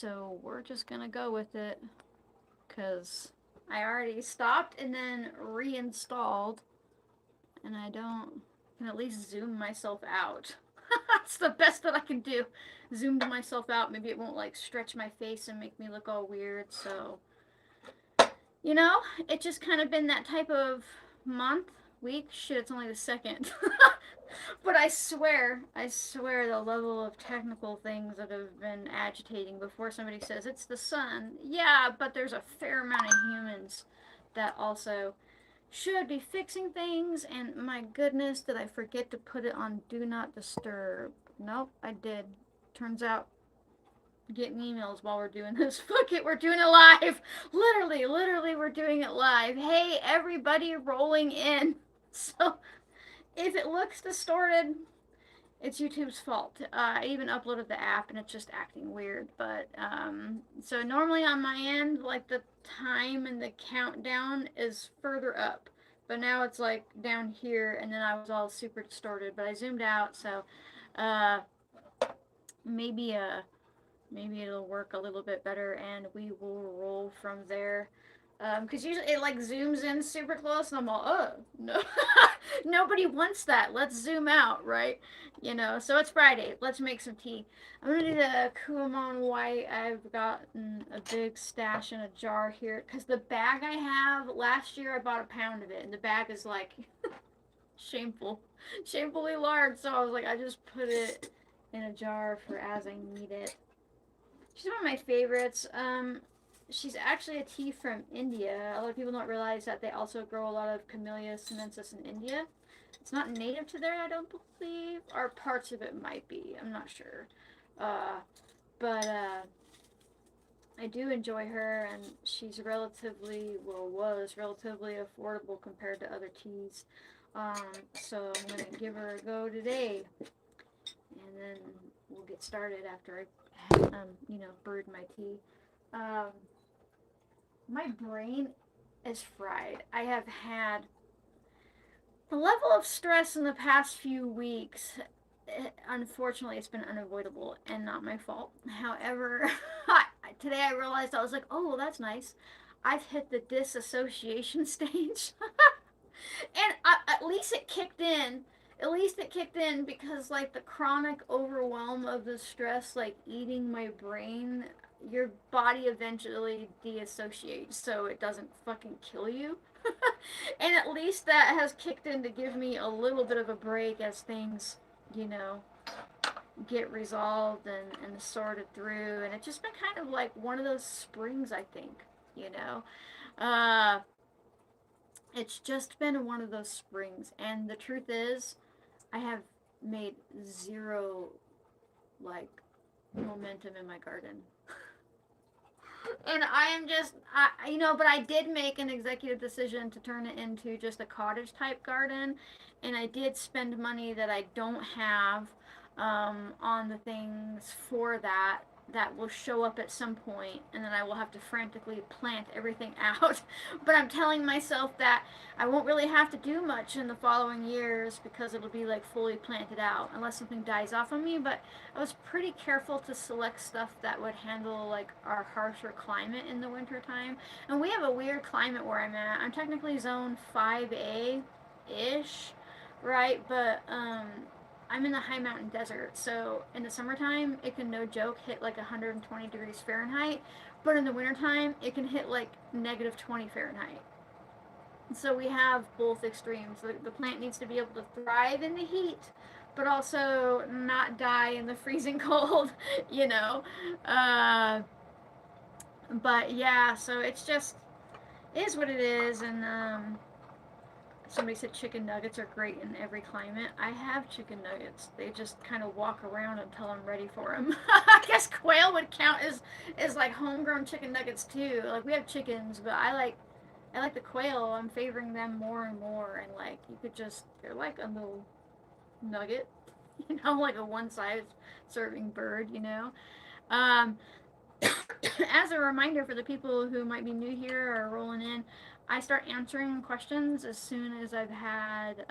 So we're just gonna go with it because I already stopped and then reinstalled, and I can at least zoom myself out. That's the best that I can do. Zoom myself out. Maybe it won't like stretch my face and make me look all weird. So, you know, it's just kind of been that type of month, week. Shit, it's only the second. But I swear the level of technical things that have been agitating before somebody says it's the sun. Yeah, but there's a fair amount of humans that also should be fixing things, and my goodness, did I forget to put it on Do Not Disturb? Nope, I did. Turns out, getting emails while we're doing this. Fuck it, we're doing it live. Literally, we're doing it live. Hey, everybody rolling in. So, if it looks distorted, it's YouTube's fault. I even uploaded the app and it's just acting weird. But so normally on my end, like the time and the countdown is further up, but now it's like down here, and then I was all super distorted. But I zoomed out, so uh, maybe maybe it'll work a little bit better, and we will roll from there. Because usually it like zooms in super close, and I'm all, oh no, nobody wants that. Let's zoom out, right? You know. So it's Friday. Let's make some tea. I'm gonna do the Kuamon White. I've gotten a big stash in a jar here because the bag I have last year I bought a pound of it, and the bag is like shamefully large. So I was like, I just put it in a jar for as I need it. She's one of my favorites. She's actually a tea from India. A lot of people don't realize that they also grow a lot of Camellia sinensis in India. It's not native to there, I don't believe, or parts of it might be. I'm not sure. Uh, but I do enjoy her, and she's was relatively affordable compared to other teas. So I'm gonna give her a go today, and then we'll get started after I brewed my tea. Um, my brain is fried. I have had the level of stress in the past few weeks. Unfortunately, it's been unavoidable and not my fault. However, today I realized I was like, oh, well, that's nice. I've hit the disassociation stage. And at least it kicked in. At least it kicked in because, like, the chronic overwhelm of the stress, like, eating my brain, your body eventually deassociates so it doesn't fucking kill you. And at least that has kicked in to give me a little bit of a break as things, you know, get resolved and sorted through. And it's just been kind of like one of those springs, I think, you know. It's just been one of those springs. And the truth is, I have made zero, like, momentum in my garden. And I am just, but I did make an executive decision to turn it into just a cottage type garden. And I did spend money that I don't have on the things for that will show up at some point, and then I will have to frantically plant everything out. But I'm telling myself that I won't really have to do much in the following years because it'll be like fully planted out unless something dies off on me. But I was pretty careful to select stuff that would handle like our harsher climate in the winter time. And we have a weird climate where I'm at. I'm technically zone 5A ish, right? But I'm in the high mountain desert, so in the summertime, it can, no joke, hit like 120 degrees Fahrenheit, but in the wintertime, it can hit like negative 20 Fahrenheit. So we have both extremes. The plant needs to be able to thrive in the heat, but also not die in the freezing cold, you know. But yeah, so it's just, it is what it is, and somebody said chicken nuggets are great in every climate. I have chicken nuggets. They just kind of walk around until I'm ready for them. I guess quail would count as like homegrown chicken nuggets too. Like we have chickens, but I like the quail. I'm favoring them more and more. And like you could just, they're like a little nugget, you know, like a one size serving bird, you know. Um, as a reminder for the people who might be new here or rolling in, I start answering questions as soon as I've had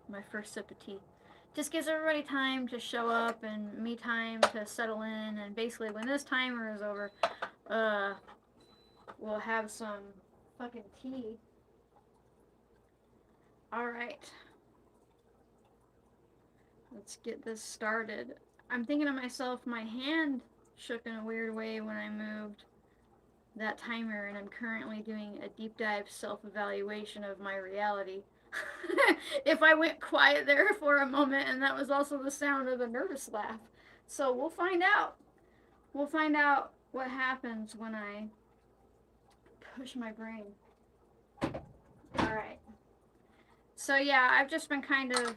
my first sip of tea. just gives everybody time to show up and me time to settle in. And basically, when this timer is over, we'll have some fucking tea. All right, let's get this started. I'm thinking to myself, my hand shook in a weird way when I moved that timer, and I'm currently doing a deep dive self-evaluation of my reality. If I went quiet there for a moment, and that was also the sound of a nervous laugh. So we'll find out. We'll find out what happens when I push my brain. Alright. So yeah, I've just been kind of,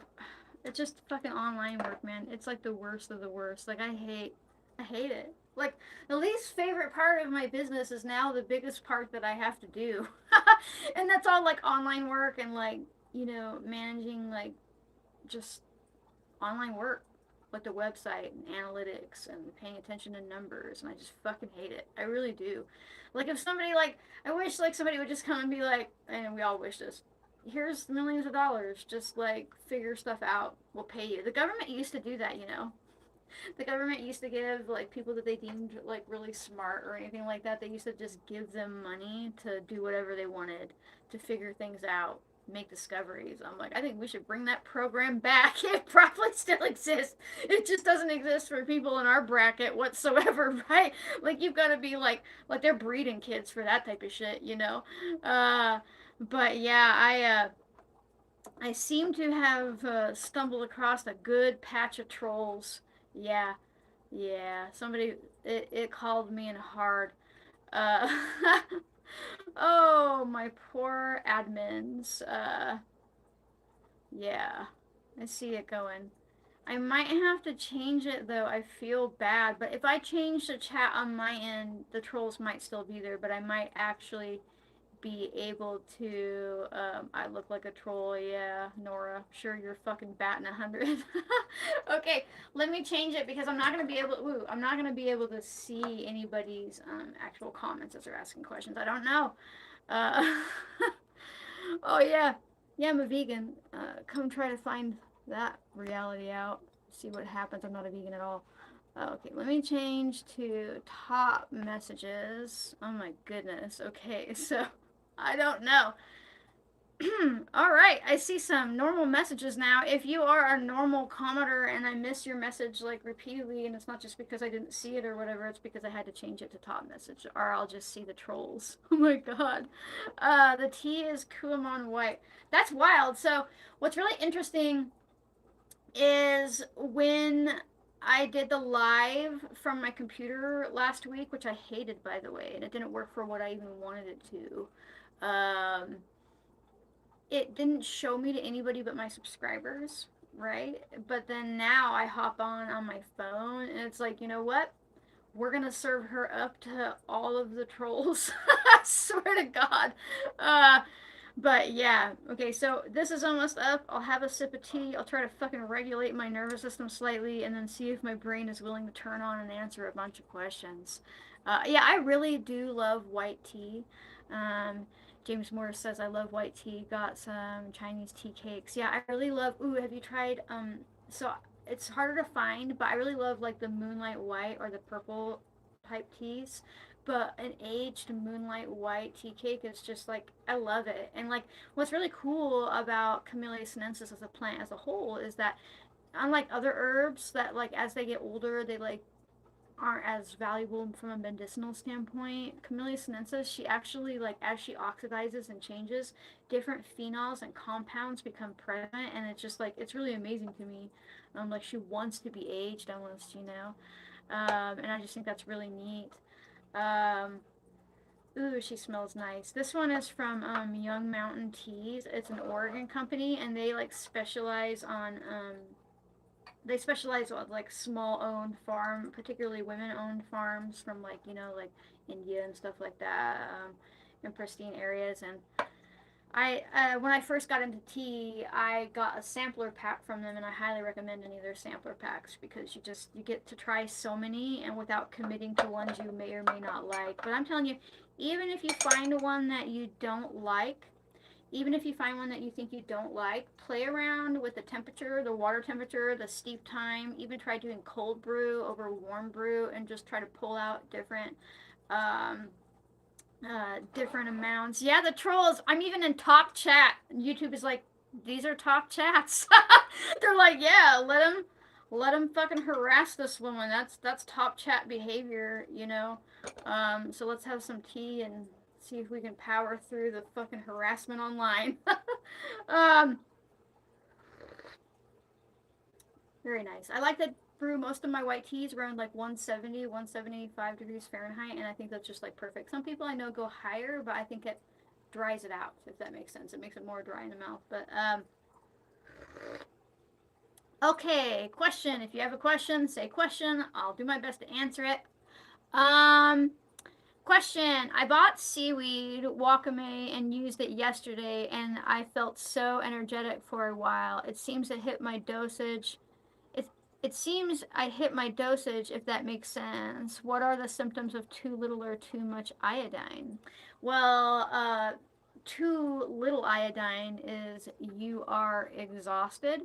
it's just fucking online work, man. It's like the worst of the worst. Like I hate it. Like the least favorite part of my business is now the biggest part that I have to do. And that's all like online work and like, you know, managing like just online work, like the website and analytics and paying attention to numbers, and I just fucking hate it. I really do. Like if somebody like, I wish like somebody would just come and be like, and we all wish this, here's millions of dollars, just like figure stuff out, we'll pay you. The government used to do that, you know. The government used to give like people that they deemed like really smart or anything like that, they used to just give them money to do whatever they wanted, to figure things out, make discoveries. I'm like, I think we should bring that program back. It probably still exists. It just doesn't exist for people in our bracket whatsoever, right? Like you've got to be like they're breeding kids for that type of shit, you know. But yeah, I seem to have stumbled across a good patch of trolls. Yeah, yeah. Somebody it called me in hard. Uh, oh, my poor admins. Yeah, I see it going. I might have to change it though. I feel bad, but if I change the chat on my end, the trolls might still be there, but I might actually be able to, I look like a troll, yeah, Nora. I'm sure you're fucking batting 100. Okay, let me change it because I'm not gonna be able to, I'm not gonna be able to see anybody's actual comments as they're asking questions. I don't know. Uh, oh yeah, yeah, I'm a vegan. Come try to find that reality out. See what happens. I'm not a vegan at all. Okay, let me change to top messages. Oh my goodness. Okay, so I don't know. All right, I see some normal messages now. If you are a normal commenter and I miss your message like repeatedly, and it's not just because I didn't see it or whatever, it's because I had to change it to top message, or I'll just see the trolls. Oh my god. The tea is Kuamon white. That's wild. So what's really interesting is when I did the live from my computer last week, which I hated by the way, and it didn't work for what I even wanted it to. It didn't show me to anybody but my subscribers, right? But then now I hop on my phone and it's like, you know what? We're gonna serve her up to all of the trolls. I swear to God. But yeah, okay, so this is almost up. I'll have a sip of tea. I'll try to fucking regulate my nervous system slightly and then see if my brain is willing to turn on and answer a bunch of questions. Yeah, I really do love white tea. James Morris says, I love white tea. Got some Chinese tea cakes. Yeah, I really love, ooh, have you tried, so it's harder to find, but I really love like the moonlight white or the purple type teas. But an aged moonlight white tea cake is just like, I love it. And like, what's really cool about Camellia sinensis as a plant as a whole is that unlike other herbs that like as they get older, they like aren't as valuable from a medicinal standpoint. Camellia sinensis, she actually like as she oxidizes and changes, different phenols and compounds become present, and it's just like it's really amazing to me. Like she wants to be aged almost, you know, and I just think that's really neat. Um, Ooh, she smells nice. This one is from Young Mountain Teas. It's an Oregon company, and they like specialize on they specialize on like small owned farm, particularly women owned farms from like, you know, like India and stuff like that, in pristine areas. And I when I first got into tea, I got a sampler pack from them, and I highly recommend any of their sampler packs because you get to try so many, and without committing to ones you may or may not like. But I'm telling you, even if you find one that you don't like, Even if you find one that you think you don't like, play around with the temperature, the water temperature, the steep time. Even try doing cold brew over warm brew and just try to pull out um, different amounts. Yeah, the trolls. I'm even in top chat. YouTube is like, these are top chats. They're like, yeah, let them fucking harass this woman. That's top chat behavior, you know. So let's have some tea and see if we can power through the fucking harassment online. um, Very nice. I like that brew most of my white teas around like 170, 175 degrees Fahrenheit, and I think that's just like perfect. Some people I know go higher, but I think it dries it out, if that makes sense. It makes it more dry in the mouth. But okay, question. If you have a question, say question. I'll do my best to answer it. Um, Question. I bought seaweed wakame and used it yesterday, and I felt so energetic for a while. It seems to hit my dosage. It, it seems I hit my dosage, if that makes sense. What are the symptoms of too little or too much iodine? Well, too little iodine is you are exhausted.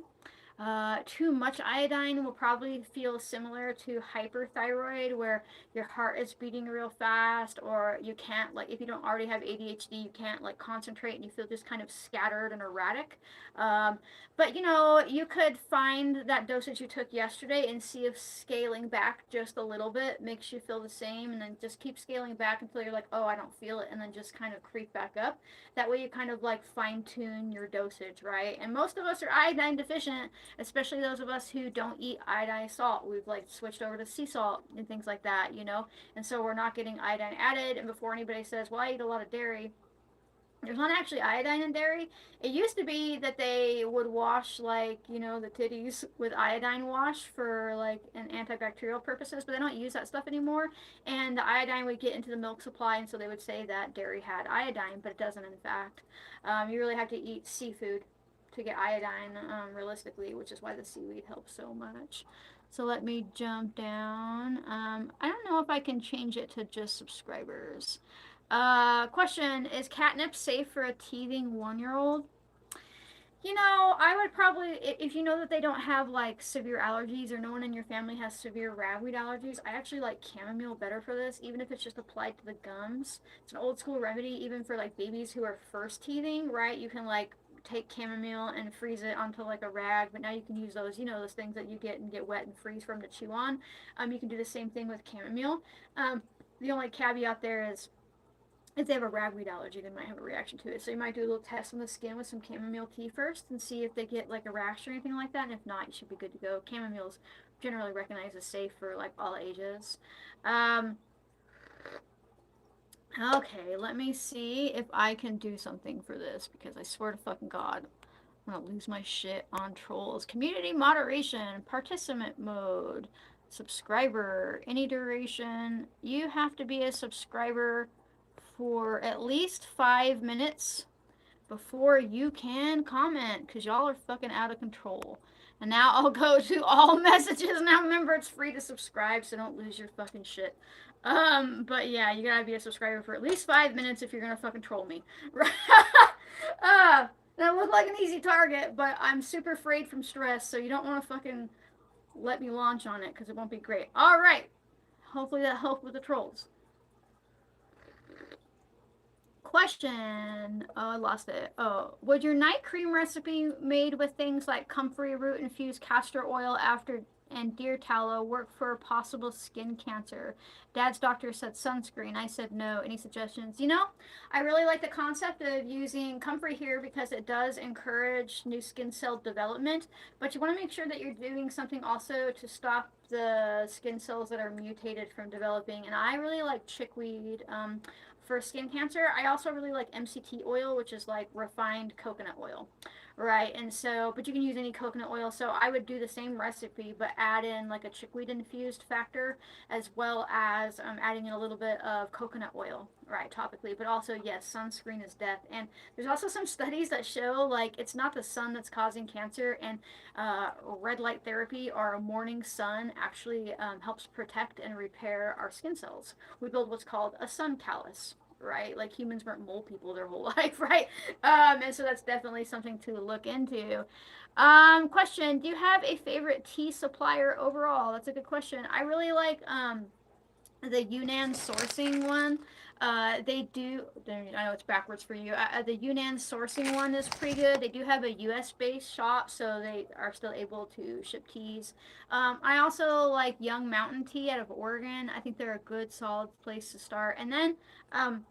Too much iodine will probably feel similar to hyperthyroid, where your heart is beating real fast, or you can't, like, if you don't already have ADHD, you can't, like, concentrate and you feel just kind of scattered and erratic. Um, but, you know, you could find that dosage you took yesterday and see if scaling back just a little bit makes you feel the same, and then just keep scaling back until you're like, oh, I don't feel it, and then just kind of creep back up. That way you kind of, like, fine tune your dosage, right? And most of us are iodine deficient, especially those of us who don't eat iodine salt. We've like switched over to sea salt and things like that, you know, and so we're not getting iodine added. And before anybody says, well, I eat a lot of dairy, there's not actually iodine in dairy. It used to be that they would wash, like, you know, the titties with iodine wash for like an antibacterial purposes, but they don't use that stuff anymore. And the iodine would get into the milk supply, and so they would say that dairy had iodine, but it doesn't in fact. You really have to eat seafood to get iodine, realistically, which is why the seaweed helps so much. So let me jump down. I don't know if I can change it to just subscribers. Question. Is catnip safe for a teething 1-year-old? You know, I would probably, if you know that they don't have like severe allergies, or no one in your family has severe ragweed allergies, I actually like chamomile better for this, even if it's just applied to the gums. It's an old school remedy, even for like babies who are first teething, right? You can like take chamomile and freeze it onto like a rag, but now you can use those, you know, those things that you get and get wet and freeze from to chew on. You can do the same thing with chamomile. The only caveat there is, if they have a ragweed allergy, they might have a reaction to it. So you might do a little test on the skin with some chamomile tea first and see if they get like a rash or anything like that. And if not, you should be good to go. Chamomile is generally recognized as safe for like all ages. Okay, let me see if I can do something for this, because I swear to fucking God, I'm gonna lose my shit on trolls. Community moderation, participant mode, subscriber, any duration. You have to be a subscriber for at least 5 minutes before you can comment, because y'all are fucking out of control. And now I'll go to all messages. Now remember, it's free to subscribe, so don't lose your fucking shit. But yeah, you gotta be a subscriber for at least 5 minutes if you're gonna fucking troll me. That looked like an easy target, but I'm super afraid from stress, so you don't want to fucking let me launch on it, because it won't be great. Alright. Hopefully that helped with the trolls. Question. Oh, I lost it. Oh, would your night cream recipe made with things like comfrey root infused castor oil after and deer tallow work for possible skin cancer? Dad's doctor said sunscreen. I said no. Any suggestions? You know, I really like the concept of using comfrey here, because it does encourage new skin cell development, but you want to make sure that you're doing something also to stop the skin cells that are mutated from developing. And I really like chickweed. For skin cancer. I also really like MCT oil, which is like refined coconut oil, right? And so, but you can use any coconut oil. So I would do the same recipe, but add in like a chickweed infused factor, as well as adding in a little bit of coconut oil, right, topically. But also, yes, sunscreen is death. And there's also some studies that show like it's not the sun that's causing cancer, and red light therapy or a morning sun actually helps protect and repair our skin cells. We build what's called a sun callus. right? Like humans weren't mole people their whole life, right? And so that's definitely something to look into. Question: do you have a favorite tea supplier overall? That's a good question. I really like the Yunnan sourcing one. They do. I know it's backwards for you. The Yunnan sourcing one is pretty good. They do have a U.S. based shop, so they are still able to ship teas. I also like Young Mountain Tea out of Oregon. I think they're a good, solid place to start. And then um,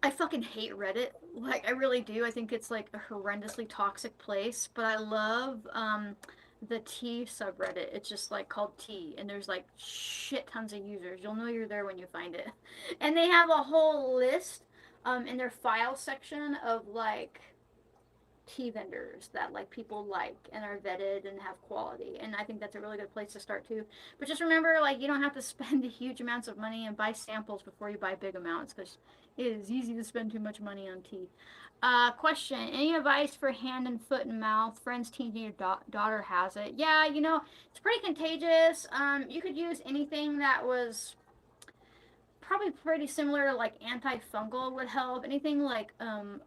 I fucking hate Reddit. Like, I really do. I think it's like a horrendously toxic place. But I love the tea subreddit. It's just like called tea, and there's like shit tons of users. You'll know you're there when you find it. And they have a whole list in their file section of like tea vendors that like people like and are vetted and have quality, and I think that's a really good place to start too. But just remember, like, you don't have to spend huge amounts of money and buy samples before you buy big amounts, because it is easy to spend too much money on tea. Question: any advice for hand and foot and mouth? Friend's teenage daughter has it. Yeah, it's pretty contagious. You could use anything that was probably pretty similar to like antifungal would help. Anything like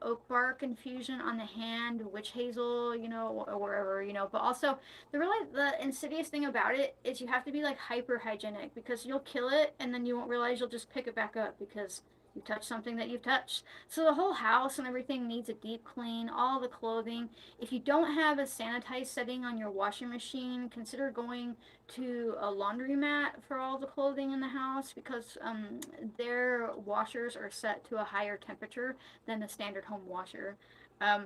oak bark infusion on the hand, witch hazel, or wherever, But also the insidious thing about it is you have to be like hyper hygienic, because you'll kill it and then you won't realize you'll just pick it back up because you touched something that you've touched. So the whole house and everything needs a deep clean, all the clothing. If you don't have a sanitized setting on your washing machine, consider going to a laundromat for all the clothing in the house, because their washers are set to a higher temperature than the standard home washer. Um,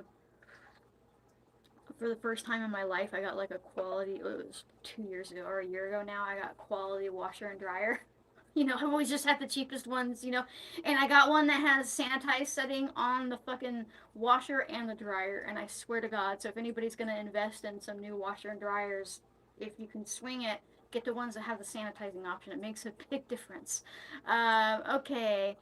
for the first time in my life, I got like a quality, it was 2 years ago or a year ago now, I got quality washer and dryer. I've always just had the cheapest ones, and I got one that has sanitized setting on the fucking washer and the dryer, and I swear to God, so if anybody's gonna invest in some new washer and dryers, if you can swing it, get the ones that have the sanitizing option. It makes a big difference. Okay.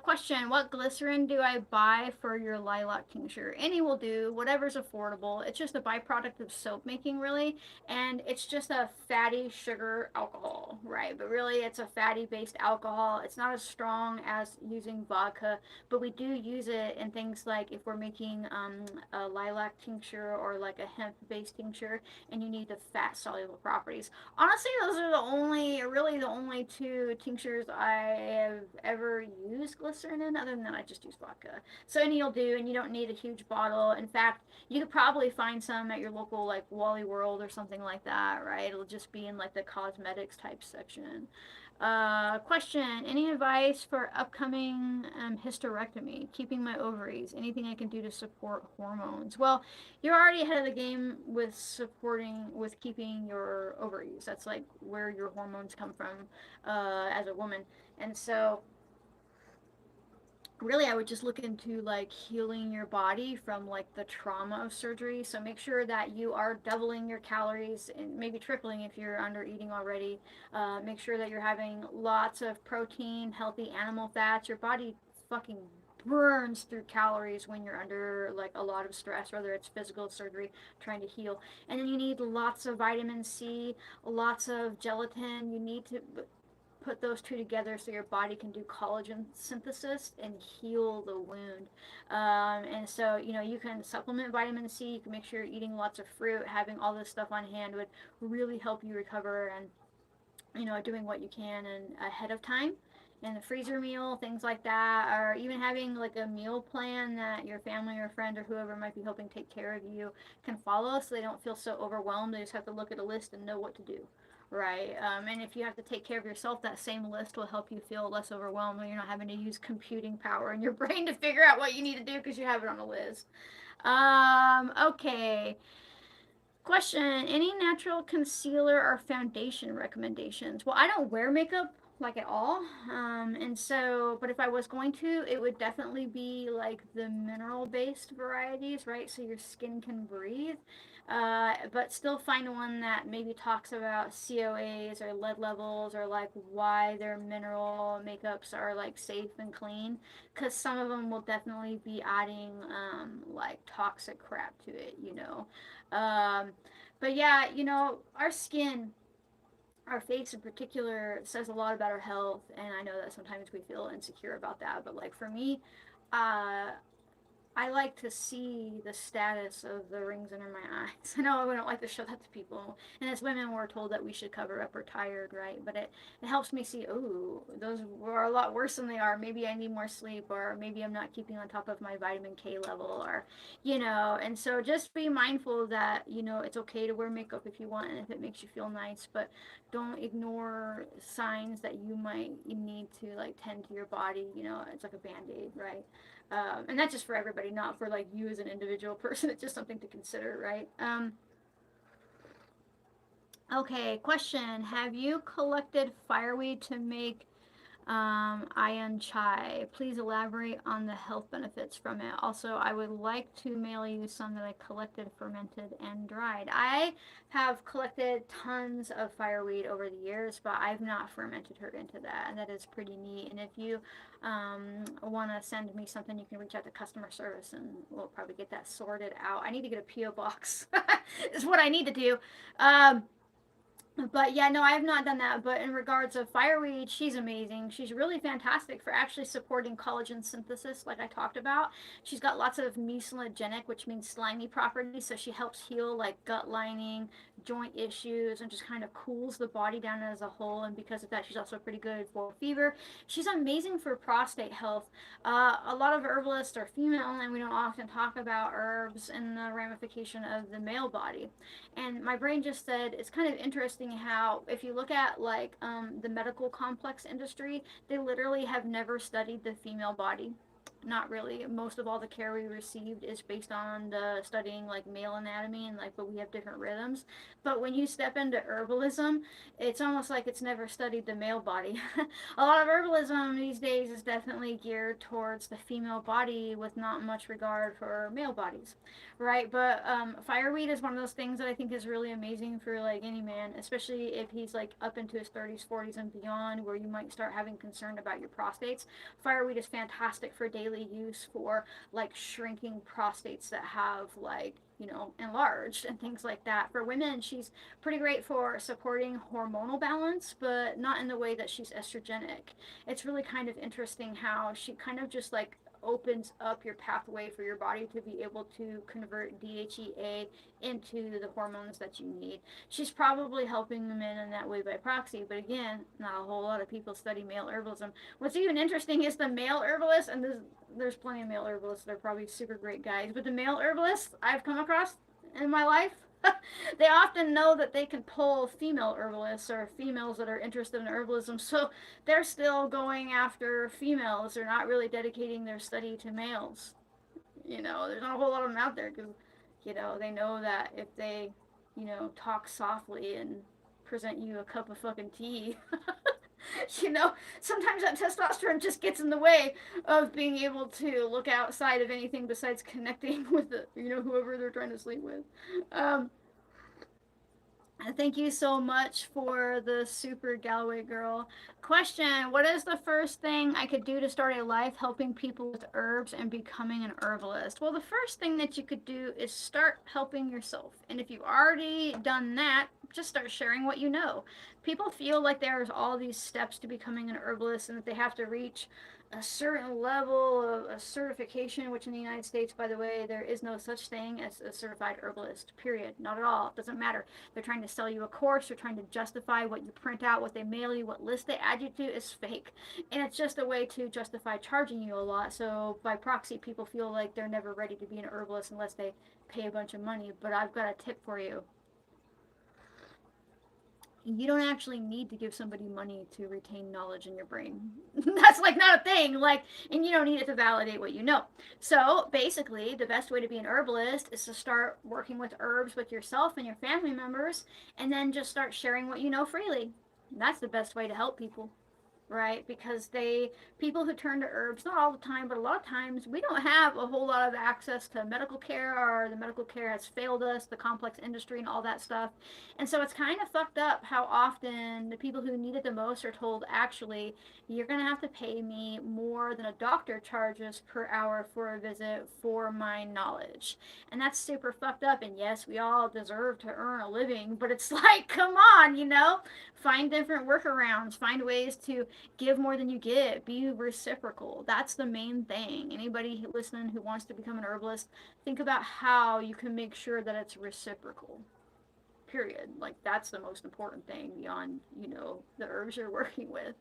Question: what glycerin do I buy for your lilac tincture? Any will do, whatever's affordable. It's just a byproduct of soap making, really, and it's just a fatty sugar alcohol, right? But really, it's a fatty based alcohol. It's not as strong as using vodka, but we do use it in things like if we're making a lilac tincture or like a hemp based tincture, and you need the fat soluble properties. Honestly, those are really the only two tinctures I have ever used glycerin in. Other than that, I just use vodka. So any you'll do, and you don't need a huge bottle. In fact, you could probably find some at your local like Wally World or something like that, right? It'll just be in like the cosmetics type section. Question: any advice for upcoming hysterectomy? Keeping my ovaries. Anything I can do to support hormones? Well, you're already ahead of the game with keeping your ovaries. That's like where your hormones come from as a woman, and so really I would just look into like healing your body from like the trauma of surgery. So make sure that you are doubling your calories and maybe tripling if you're under eating already. Make sure that you're having lots of protein, healthy animal fats. Your body fucking burns through calories when you're under like a lot of stress, whether it's physical surgery trying to heal. And then you need lots of vitamin C, lots of gelatin. You need to put those two together so your body can do collagen synthesis and heal the wound. And so, you can supplement vitamin C. You can make sure you're eating lots of fruit. Having all this stuff on hand would really help you recover, and, doing what you can and ahead of time. And the freezer meal, things like that, or even having like a meal plan that your family or friend or whoever might be helping take care of you can follow, so they don't feel so overwhelmed. They just have to look at a list and know what to do. Right. And if you have to take care of yourself, that same list will help you feel less overwhelmed when you're not having to use computing power in your brain to figure out what you need to do because you have it on a list. Okay. Question: any natural concealer or foundation recommendations? Well, I don't wear makeup like at all. And so, but if I was going to, it would definitely be like the mineral based varieties, right? So your skin can breathe. But still find one that maybe talks about COAs or lead levels, or like why their mineral makeups are like safe and clean. Because some of them will definitely be adding like toxic crap to it. Um, but yeah, our skin our face in particular says a lot about our health, and I know that sometimes we feel insecure about that, but like for me, uh, I like to see the status of the rings under my eyes. I know we don't like to show that to people. And as women, we're told that we should cover up we're tired, right? But it helps me see, oh, those were a lot worse than they are. Maybe I need more sleep, or maybe I'm not keeping on top of my vitamin K level, or, and so just be mindful that, it's okay to wear makeup if you want and if it makes you feel nice, but don't ignore signs that you might need to like tend to your body. It's like a band-aid, right? And that's just for everybody, not for like you as an individual person. It's just something to consider, right? Okay, question. Have you collected fireweed to make Ion Chai? Please elaborate on the health benefits from it. Also, I would like to mail you some that I collected, fermented, and dried. I have collected tons of fireweed over the years, but I've not fermented her into that, and that is pretty neat. And if you want to send me something, you can reach out to customer service, and we'll probably get that sorted out. I need to get a P.O. box. Is what I need to do. But yeah, no, I have not done that. But in regards of fireweed, she's amazing. She's really fantastic for actually supporting collagen synthesis, like I talked about. She's got lots of mucilagenic, which means slimy properties. So she helps heal like gut lining, joint issues, and just kind of cools the body down as a whole. And because of that, she's also pretty good for fever. She's amazing for prostate health. A lot of herbalists are female, and we don't often talk about herbs and the ramification of the male body. And my brain just said it's kind of interesting how if you look at like the medical complex industry, they literally have never studied the female body. Not really. Most of all the care we received is based on the studying like male anatomy, and like, but we have different rhythms. But when you step into herbalism, it's almost like it's never studied the male body. A lot of herbalism these days is definitely geared towards the female body with not much regard for male bodies, right? But fireweed is one of those things that I think is really amazing for like any man, especially if he's like up into his 30s, 40s, and beyond, where you might start having concern about your prostates. Fireweed is fantastic for daily use for like shrinking prostates that have like enlarged and things like that. For women, she's pretty great for supporting hormonal balance, but not in the way that she's estrogenic. It's really kind of interesting how she kind of just like opens up your pathway for your body to be able to convert DHEA into the hormones that you need. She's probably helping the men in that way by proxy, but again, not a whole lot of people study male herbalism. What's even interesting is the male herbalists, and there's plenty of male herbalists, they're probably super great guys, but the male herbalists I've come across in my life, they often know that they can pull female herbalists or females that are interested in herbalism, so they're still going after females. They're not really dedicating their study to males. There's not a whole lot of them out there because, they know that if they, talk softly and present you a cup of fucking tea, you know, sometimes that testosterone just gets in the way of being able to look outside of anything besides connecting with whoever they're trying to sleep with. Um, Thank you so much for the super Galway girl. Question: what is the first thing I could do to start a life helping people with herbs and becoming an herbalist? Well, the first thing that you could do is start helping yourself. And if you've already done that, just start sharing what you know. People feel like there's all these steps to becoming an herbalist and that they have to reach a certain level of a certification, which in the United States, by the way, there is no such thing as a certified herbalist, period. Not at all. It doesn't matter. They're trying to sell you a course. They're trying to justify what you print out, what they mail you, what list they add you to is fake. And it's just a way to justify charging you a lot. So by proxy, people feel like they're never ready to be an herbalist unless they pay a bunch of money. But I've got a tip for you. You don't actually need to give somebody money to retain knowledge in your brain. That's like not a thing. Like, and you don't need it to validate what you know. So basically, the best way to be an herbalist is to start working with herbs with yourself and your family members, and then just start sharing what you know freely. That's the best way to help people. right? Because people who turn to herbs, not all the time, but a lot of times, we don't have a whole lot of access to medical care, or the medical care has failed us, the complex industry and all that stuff. And so it's kind of fucked up how often the people who need it the most are told, actually, you're going to have to pay me more than a doctor charges per hour for a visit for my knowledge. And that's super fucked up. And yes, we all deserve to earn a living, but it's like, come on, find different workarounds, find ways to give more than you get, be reciprocal. That's the main thing. Anybody listening who wants to become an herbalist, think about how you can make sure that it's reciprocal. Period. Like, that's the most important thing beyond, the herbs you're working with.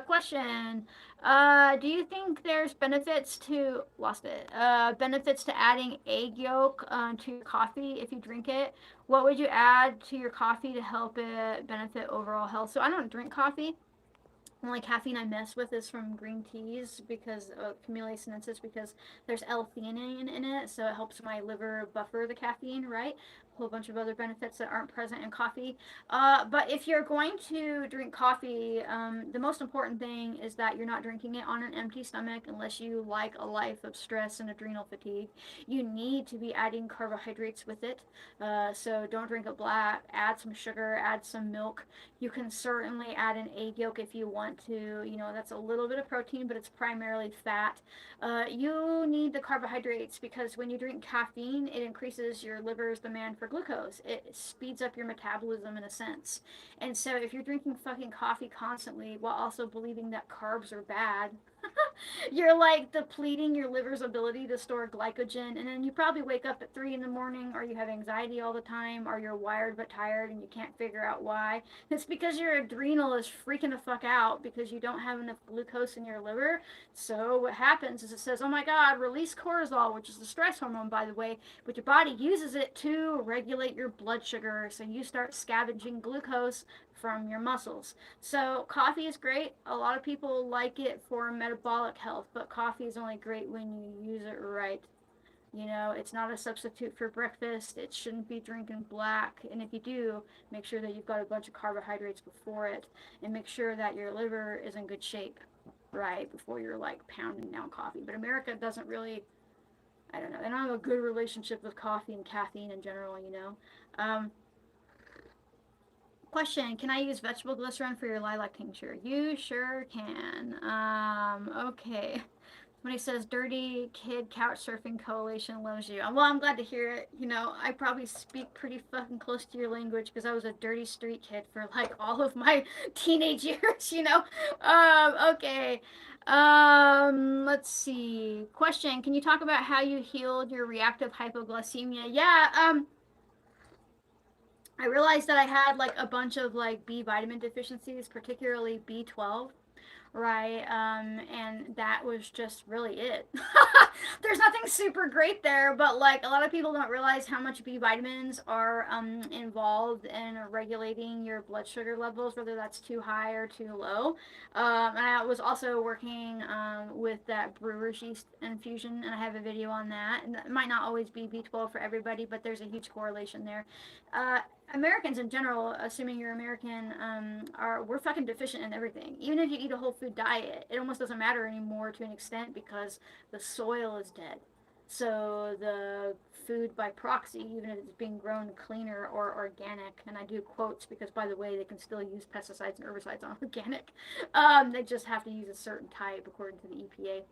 Question. Do you think there's benefits to adding egg yolk to your coffee if you drink it? What would you add to your coffee to help it benefit overall health? So I don't drink coffee. The only caffeine I mess with is from green teas, because of Camellia sinensis, because there's L-theanine in it, so it helps my liver buffer the caffeine, right? A whole bunch of other benefits that aren't present in coffee. But if you're going to drink coffee, the most important thing is that you're not drinking it on an empty stomach unless you like a life of stress and adrenal fatigue. You need to be adding carbohydrates with it. So don't drink it black. Add some sugar, add some milk. You can certainly add an egg yolk if you want to. That's a little bit of protein, but it's primarily fat. You need the carbohydrates, because when you drink caffeine, it increases your liver's demand for glucose. It speeds up your metabolism in a sense. And so if you're drinking fucking coffee constantly while also believing that carbs are bad, you're like depleting your liver's ability to store glycogen, and then you probably wake up at 3 in the morning, or you have anxiety all the time, or you're wired but tired and you can't figure out why. It's because your adrenal is freaking the fuck out because you don't have enough glucose in your liver. So what happens is it says, oh my god, release cortisol, which is the stress hormone, by the way, but your body uses it to regulate your blood sugar, so you start scavenging glucose from your muscles. So coffee is great. A lot of people like it for metabolic health, but coffee is only great when you use it right. It's not a substitute for breakfast. It shouldn't be drinking black. And if you do, make sure that you've got a bunch of carbohydrates before it, and make sure that your liver is in good shape, right, before you're like pounding down coffee. But America doesn't really, I don't know, they don't have a good relationship with coffee and caffeine in general. Question, can I use vegetable glycerin for your lilac tincture? You sure can. Okay. Somebody says, dirty kid couch surfing coalition loves you. Well, I'm glad to hear it. I probably speak pretty fucking close to your language because I was a dirty street kid for like all of my teenage years. Okay. Let's see. Question, can you talk about how you healed your reactive hypoglycemia? Yeah, I realized that I had like a bunch of like B vitamin deficiencies, particularly B12, right? And that was just really it. There's nothing super great there, but like a lot of people don't realize how much B vitamins are involved in regulating your blood sugar levels, whether that's too high or too low. And I was also working with that brewer's yeast infusion, and I have a video on that. And it might not always be B12 for everybody, but there's a huge correlation there. Americans in general, assuming you're American, we're fucking deficient in everything. Even if you eat a whole food diet, it almost doesn't matter anymore to an extent because the soil is dead. So the food by proxy, even if it's being grown cleaner or organic, and I do quotes because, by the way, they can still use pesticides and herbicides on organic. They just have to use a certain type according to the EPA,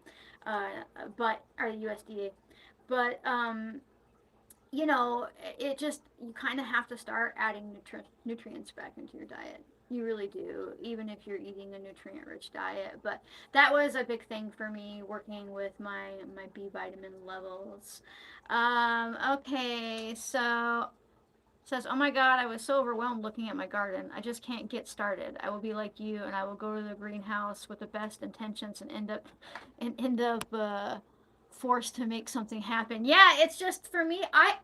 or the USDA. But it just, you kind of have to start adding nutrients back into your diet. You really do, even if you're eating a nutrient-rich diet. But that was a big thing for me, working with my B vitamin levels. Okay, so says, oh my god, I was so overwhelmed looking at my garden. I just can't get started. I will be like you, and I will go to the greenhouse with the best intentions and end up forced to make something happen. Yeah, it's just, for me, I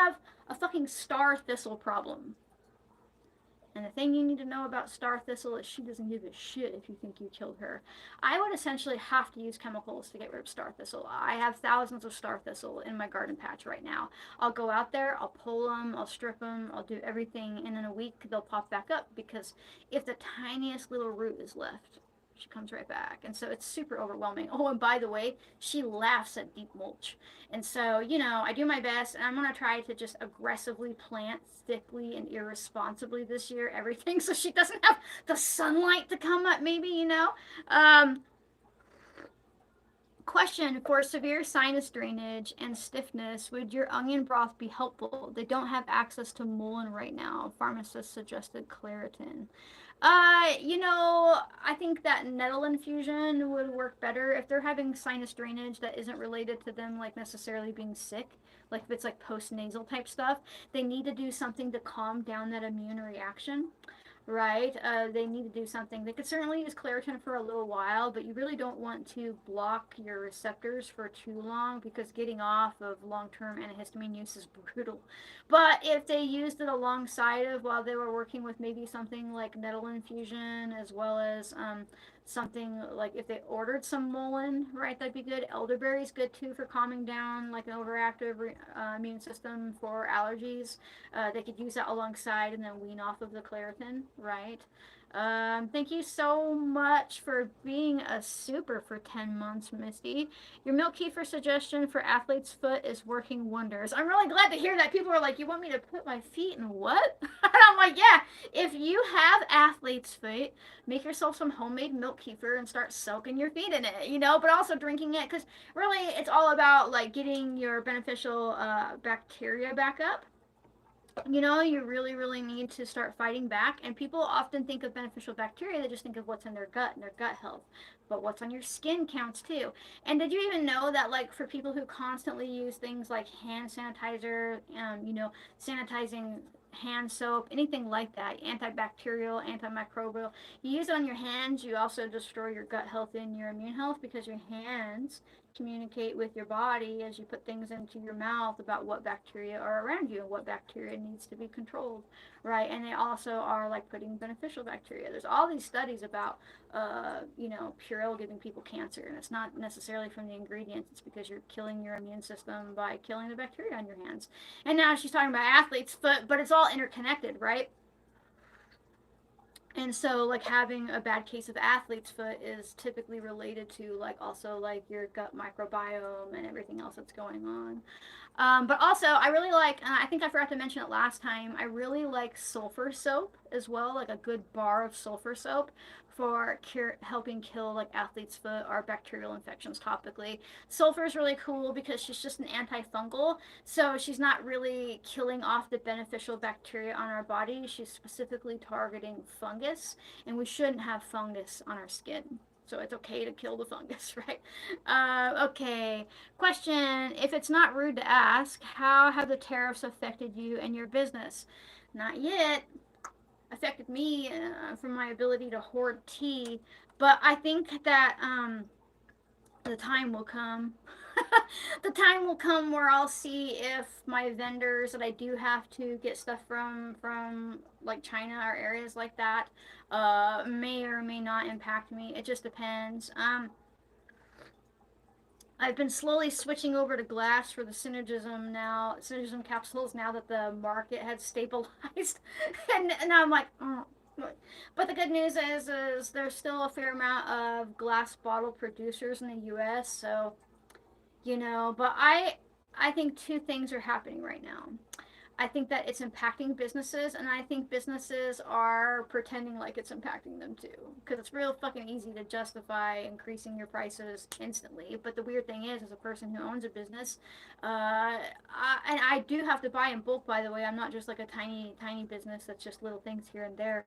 have a fucking star thistle problem. And the thing you need to know about star thistle is she doesn't give a shit if you think you killed her. I would essentially have to use chemicals to get rid of star thistle. I have thousands of star thistle in my garden patch right now. I'll go out there, I'll pull them, I'll strip them, I'll do everything, and in a week they'll pop back up because if the tiniest little root is left, she comes right back. And so it's super overwhelming. Oh, and by the way, she laughs at deep mulch. And so, I do my best, and I'm going to try to just aggressively plant thickly and irresponsibly this year everything so she doesn't have the sunlight to come up, maybe. Um, Question: for severe sinus drainage and stiffness, would your onion broth be helpful? They don't have access to mullein right now. Pharmacist suggested Claritin. I think that nettle infusion would work better if they're having sinus drainage that isn't related to them like necessarily being sick. Like if it's like post nasal type stuff, they need to do something to calm down that immune reaction, right? They need to do something. They could certainly use Claritin for a little while, but you really don't want to block your receptors for too long because getting off of long-term antihistamine use is brutal. But if they used it alongside of while they were working with maybe something like nettle infusion as well as something like if they ordered some mullein, right, that'd be good. Elderberry's good too for calming down like an overactive immune system for allergies. They could use that alongside and then wean off of the Claritin, right? Thank you so much for being a super for 10 months, Misty. Your milk kefir suggestion for athlete's foot is working wonders. I'm really glad to hear that. People are like, you want me to put my feet in what? And I'm like, yeah, if you have athlete's foot, make yourself some homemade milk kefir and start soaking your feet in it, but also drinking it because really it's all about like getting your beneficial bacteria back up. You really, really need to start fighting back. And people often think of beneficial bacteria, they just think of what's in their gut and their gut health. But what's on your skin counts too. And did you even know that, like, for people who constantly use things like hand sanitizer, sanitizing hand soap, anything like that, antibacterial, antimicrobial, you use it on your hands, you also destroy your gut health and your immune health because your hands communicate with your body as you put things into your mouth about what bacteria are around you and what bacteria needs to be controlled, right? And they also are like putting beneficial bacteria. There's all these studies about, Purell giving people cancer, and it's not necessarily from the ingredients. It's because you're killing your immune system by killing the bacteria on your hands. And now she's talking about athletes, but it's all interconnected, right? And so like having a bad case of athlete's foot is typically related to like also like your gut microbiome and everything else that's going on. But also I really like, I think I forgot to mention it last time, I really like sulfur soap as well, like a good bar of sulfur soap for helping kill like athlete's foot or bacterial infections topically. Sulfur is really cool because she's just an antifungal, so she's not really killing off the beneficial bacteria on our body. She's specifically targeting fungus, and we shouldn't have fungus on our skin. So it's okay to kill the fungus, right? Okay. Question: if it's not rude to ask, how have the tariffs affected you and your business? Not yet. Affected me from my ability to hoard tea, but I think that the time will come. The time will come where I'll see if my vendors that I do have to get stuff from like China or areas like that may or may not impact me. It just depends. I've been slowly switching over to glass for the synergism capsules now that the market has stabilized. And now I'm like, oh. But the good news is there's still a fair amount of glass bottle producers in the U.S. So, but I think two things are happening right now. I think that it's impacting businesses, and I think businesses are pretending like it's impacting them too. Because it's real fucking easy to justify increasing your prices instantly. But the weird thing is, as a person who owns a business, and I do have to buy in bulk, by the way. I'm not just like a tiny, tiny business that's just little things here and there.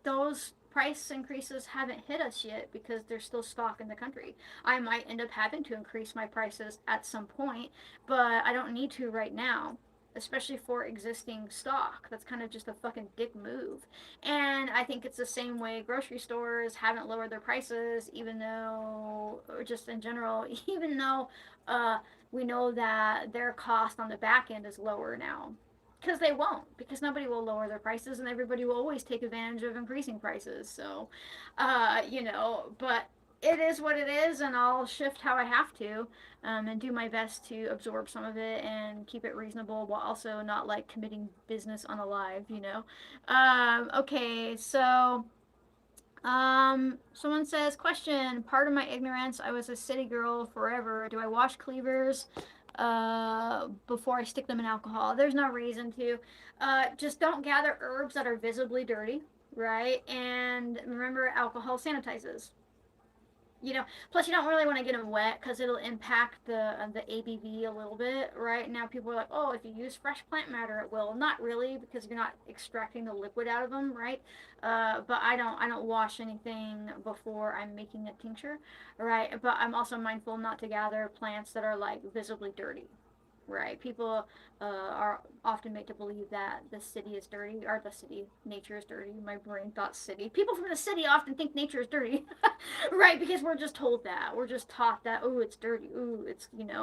Those price increases haven't hit us yet because there's still stock in the country. I might end up having to increase my prices at some point, but I don't need to right now, especially for existing stock. That's kind of just a fucking dick move. And I think it's the same way grocery stores haven't lowered their prices, even though, or just in general, even though we know that their cost on the back end is lower now. because they won't, because nobody will lower their prices and everybody will always take advantage of increasing prices. So but it is what it is, and I'll shift how I have to, and do my best to absorb some of it and keep it reasonable while also not like committing business unalive. Okay, so someone says, question, part of my ignorance, I was a city girl forever. Do I wash cleavers before I stick them in alcohol? There's no reason to. Just don't gather herbs that are visibly dirty, right? And remember, alcohol sanitizes. Plus you don't really want to get them wet because it'll impact the ABV a little bit. Right now, people are like, oh, if you use fresh plant matter, it will. Not really, because you're not extracting the liquid out of them, right? But I don't wash anything before I'm making a tincture, right? But I'm also mindful not to gather plants that are like visibly dirty, right? People are often made to believe that the city is dirty, or the city, nature is dirty. My brain thought city. People from the city often think nature is dirty, right? Because we're just told that. We're just taught that, oh, it's dirty. Ooh,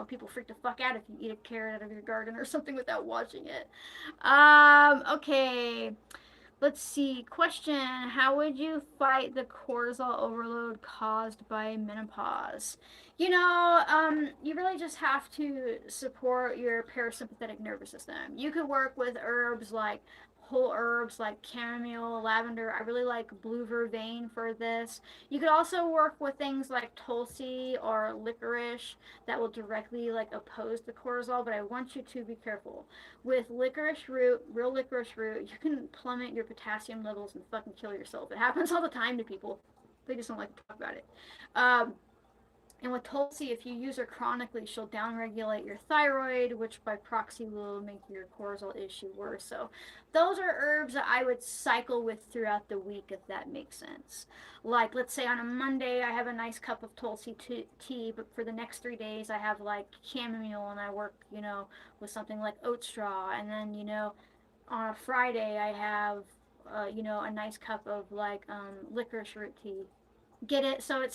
people freak the fuck out if you eat a carrot out of your garden or something without washing it. Okay. Let's see. Question: how would you fight the cortisol overload caused by menopause? You really just have to support your parasympathetic nervous system. You could work with herbs like whole herbs like chamomile, lavender. I really like blue vervain for this. You could also work with things like tulsi or licorice that will directly like oppose the cortisol, but I want you to be careful. With licorice root, real licorice root, you can plummet your potassium levels and fucking kill yourself. It happens all the time to people. They just don't like to talk about it. And with Tulsi, if you use her chronically, she'll downregulate your thyroid, which by proxy will make your cortisol issue worse. So those are herbs that I would cycle with throughout the week, if that makes sense. Like, let's say on a Monday, I have a nice cup of Tulsi tea, but for the next 3 days, I have like chamomile, and I work, with something like oat straw. And then, on a Friday, I have, a nice cup of like licorice root tea. Get it? So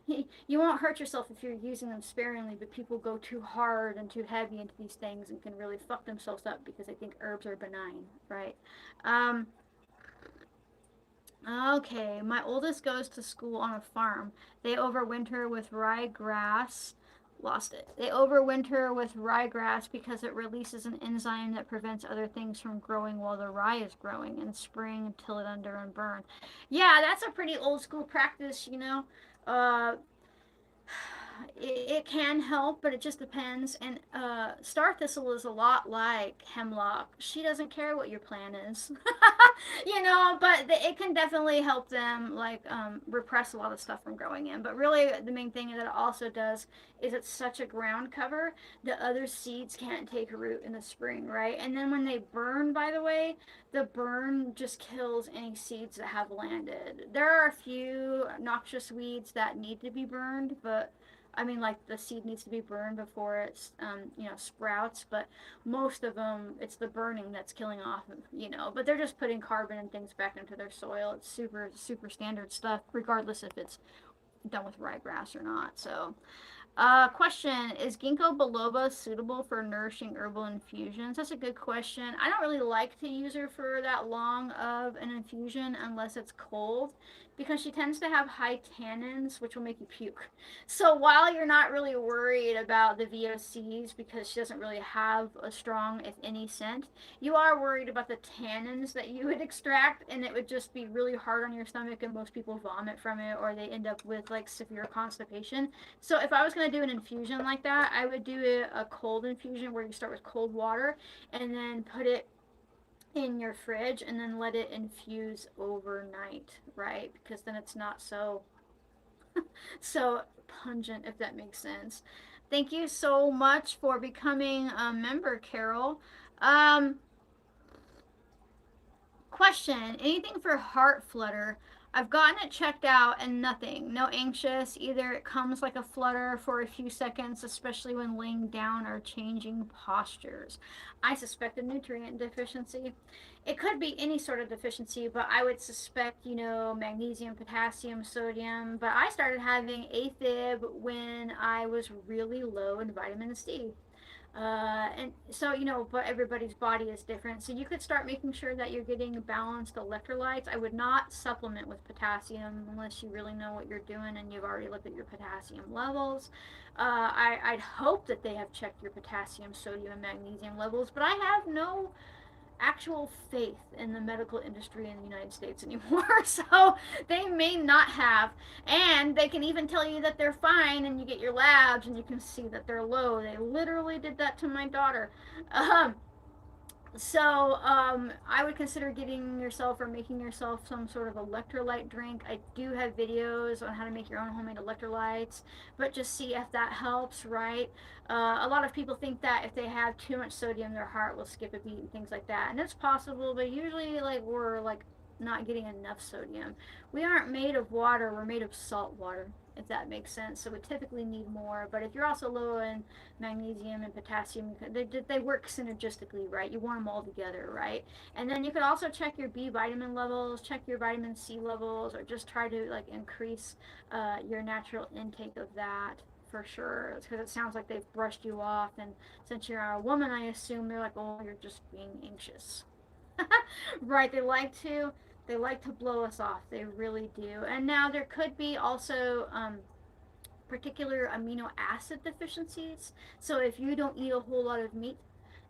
you won't hurt yourself if you're using them sparingly, but people go too hard and too heavy into these things and can really fuck themselves up because they think herbs are benign, right? Um, okay, my oldest goes to school on a farm. They overwinter with ryegrass. Lost it. They overwinter with ryegrass because it releases an enzyme that prevents other things from growing while the rye is growing in spring until it under and burn. Yeah, that's a pretty old school practice. Uh, it can help, but it just depends. And star thistle is a lot like hemlock. She doesn't care what your plan is, but it can definitely help them like repress a lot of stuff from growing in. But really, the main thing that it also does is it's such a ground cover that other seeds can't take root in the spring, right? And then when they burn, by the way, the burn just kills any seeds that have landed. There are a few noxious weeds that need to be burned, but I mean, like the seed needs to be burned before it's, sprouts. But most of them, it's the burning that's killing off. But they're just putting carbon and things back into their soil. It's super, super standard stuff, regardless if it's done with ryegrass or not. So, question, is ginkgo biloba suitable for nourishing herbal infusions? That's a good question. I don't really like to use her for that long of an infusion unless it's cold, because she tends to have high tannins, which will make you puke. So while you're not really worried about the VOCs because she doesn't really have a strong, if any, scent, you are worried about the tannins that you would extract, and it would just be really hard on your stomach, and most people vomit from it, or they end up with like severe constipation. So if I was going to do an infusion like that, I would do a cold infusion where you start with cold water and then put it in your fridge and then let it infuse overnight, right? Because then it's not so pungent, if that makes sense. Thank you so much for becoming a member, Carol. Question, anything for heart flutter? I've gotten it checked out and nothing. No anxious. Either it comes like a flutter for a few seconds, especially when laying down or changing postures. I suspect a nutrient deficiency. It could be any sort of deficiency, but I would suspect, magnesium, potassium, sodium. But I started having AFib when I was really low in vitamin C. And so, you know, but everybody's body is different. So you could start making sure that you're getting balanced electrolytes. I would not supplement with potassium unless you really know what you're doing and you've already looked at your potassium levels. I'd hope that they have checked your potassium, sodium, and magnesium levels, but I have no actual faith in the medical industry in the United States anymore. So they may not have, and they can even tell you that they're fine, and you get your labs and you can see that they're low. They literally did that to my daughter. Um, I would consider getting yourself or making yourself some sort of electrolyte drink. I do have videos on how to make your own homemade electrolytes, but just see if that helps, right? A lot of people think that if they have too much sodium, their heart will skip a beat and things like that, and it's possible, but usually, like, we're like not getting enough sodium. We aren't made of water; we're made of salt water, if that makes sense. So we typically need more. But if you're also low in magnesium and potassium, they work synergistically, right? You want them all together, right? And then you could also check your B vitamin levels, check your vitamin C levels, or just try to like increase your natural intake of that for sure. Because it sounds like they've brushed you off, and since you're a woman, I assume they're like, oh, you're just being anxious. Right? They like to blow us off. They really do. And now there could be also particular amino acid deficiencies. So if you don't eat a whole lot of meat,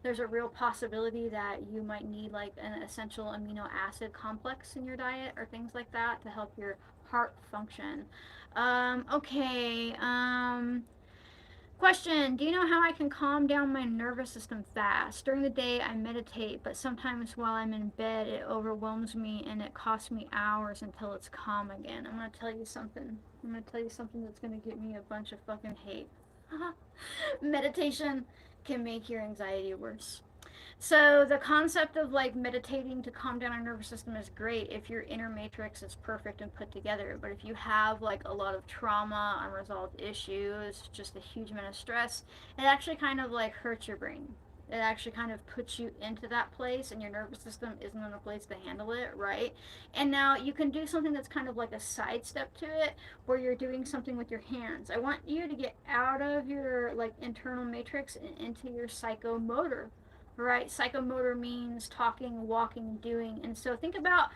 there's a real possibility that you might need like an essential amino acid complex in your diet or things like that to help your heart function. Okay. Question: do you know how I can calm down my nervous system fast? During the day, I meditate, but sometimes while I'm in bed, it overwhelms me and it costs me hours until it's calm again. I'm going to tell you something. I'm going to tell you something that's going to get me a bunch of fucking hate. Meditation can make your anxiety worse. So the concept of like meditating to calm down our nervous system is great if your inner matrix is perfect and put together. But if you have like a lot of trauma, unresolved issues, just a huge amount of stress, it actually kind of like hurts your brain. It actually kind of puts you into that place, and your nervous system isn't in a place to handle it, right? And now you can do something that's kind of like a sidestep to it, where you're doing something with your hands. I want you to get out of your like internal matrix and into your psychomotor, right? Psychomotor means talking, walking, doing. And so think about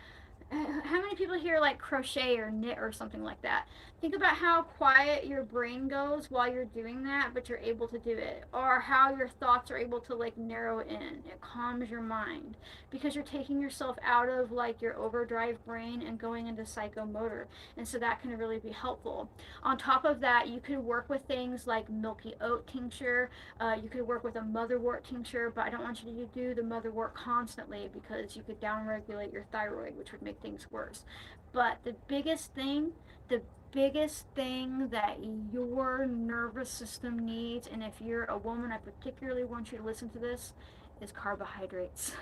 how many people here like crochet or knit or something like that. Think about how quiet your brain goes while you're doing that, but you're able to do it, or how your thoughts are able to like narrow in. It calms your mind because you're taking yourself out of like your overdrive brain and going into psychomotor, and so that can really be helpful. On top of that, you could work with things like milky oat tincture. You could work with a motherwort tincture, but I don't want you to do the motherwort constantly because you could downregulate your thyroid, which would make things worse. But the biggest thing that your nervous system needs, and if you're a woman, I particularly want you to listen to this, is carbohydrates.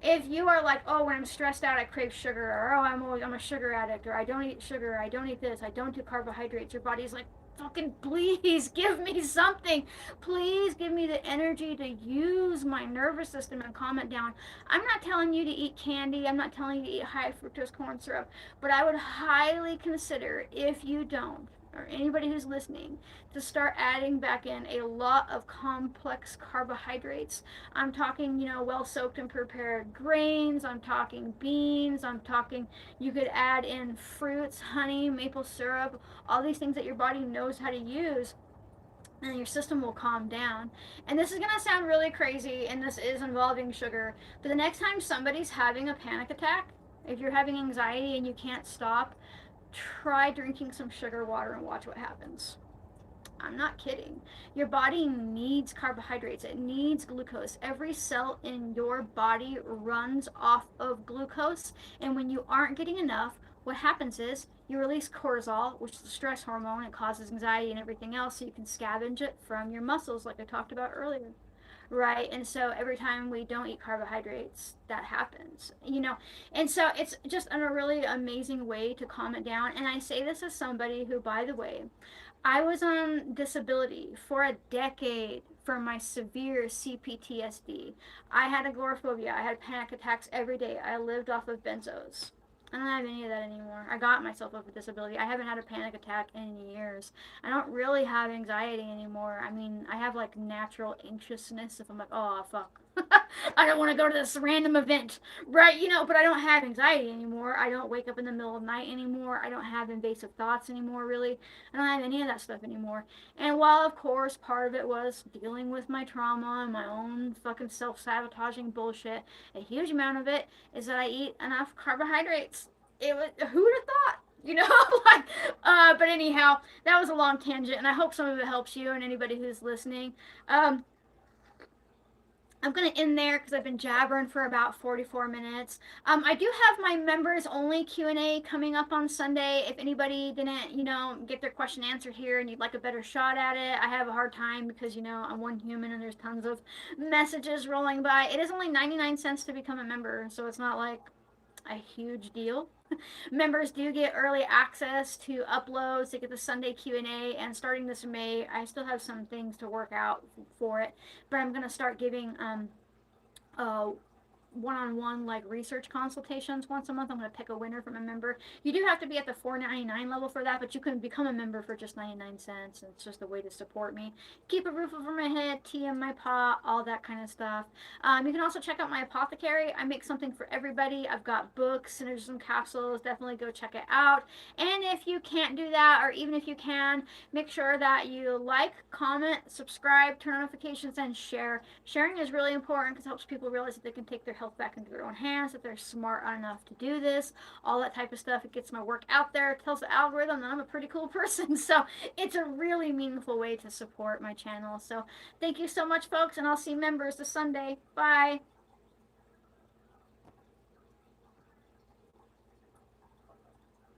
If you are like, oh, when I'm stressed out, I crave sugar, or oh, I'm a sugar addict, or I don't eat sugar, I don't eat this, I don't do carbohydrates, your body's like, fucking please give me something. Please give me the energy to use my nervous system and calm it down. I'm not telling you to eat candy. I'm not telling you to eat high fructose corn syrup. But I would highly consider, if you don't, or anybody who's listening, to start adding back in a lot of complex carbohydrates. I'm talking, well soaked and prepared grains. I'm talking beans. I'm talking, you could add in fruits, honey, maple syrup, all these things that your body knows how to use, and your system will calm down. And this is going to sound really crazy, and this is involving sugar, but the next time somebody's having a panic attack, if you're having anxiety and you can't stop, try drinking some sugar water and watch what happens. I'm not kidding. Your body needs carbohydrates. It needs glucose. Every cell in your body runs off of glucose. And when you aren't getting enough, what happens is you release cortisol, which is the stress hormone. It causes anxiety and everything else, so you can scavenge it from your muscles, like I talked about earlier. Right? And so every time we don't eat carbohydrates, that happens. And so it's just a really amazing way to calm it down. And I say this as somebody who, by the way, I was on disability for a decade for my severe CPTSD. I had agoraphobia. I had panic attacks every day. I lived off of benzos. I don't have any of that anymore. I got myself up with disability. I haven't had a panic attack in years. I don't really have anxiety anymore. I mean, I have like natural anxiousness if I'm like, oh fuck. I don't want to go to this random event, right? You know, but I don't have anxiety anymore. I don't wake up in the middle of the night anymore. I don't have invasive thoughts anymore, really. I don't have any of that stuff anymore. And while, of course, part of it was dealing with my trauma and my own fucking self sabotaging bullshit, a huge amount of it is that I eat enough carbohydrates. It was, who would have thought? You know, like, but anyhow, that was a long tangent, and I hope some of it helps you and anybody who's listening. Um, I'm gonna end there because I've been jabbering for about 44 minutes. I do have my members only Q&A coming up on Sunday. If anybody didn't, get their question answered here and you'd like a better shot at it, I have a hard time because I'm one human and there's tons of messages rolling by. It is only 99 cents to become a member, so it's not like a huge deal. Members do get early access to uploads. They get the Sunday Q&A, and starting this May, I still have some things to work out for it, but I'm gonna start giving uh, one-on-one like research consultations once a month. I'm going to pick a winner from a member. You do have to be at the $4.99 level for that, but you can become a member for just 99 cents. It's just a way to support me. Keep a roof over my head, tea in my pot, all that kind of stuff. You can also check out my apothecary. I make something for everybody. I've got books, synergies and capsules. Definitely go check it out. And if you can't do that, or even if you can, make sure that you like, comment, subscribe, turn on notifications, and share. Sharing is really important because it helps people realize that they can take their health back into their own hands, that they're smart enough to do this, all that type of stuff. It gets my work out there. It tells the algorithm that I'm a pretty cool person. So it's a really meaningful way to support my channel. So thank you so much, folks, and I'll see members this Sunday. Bye.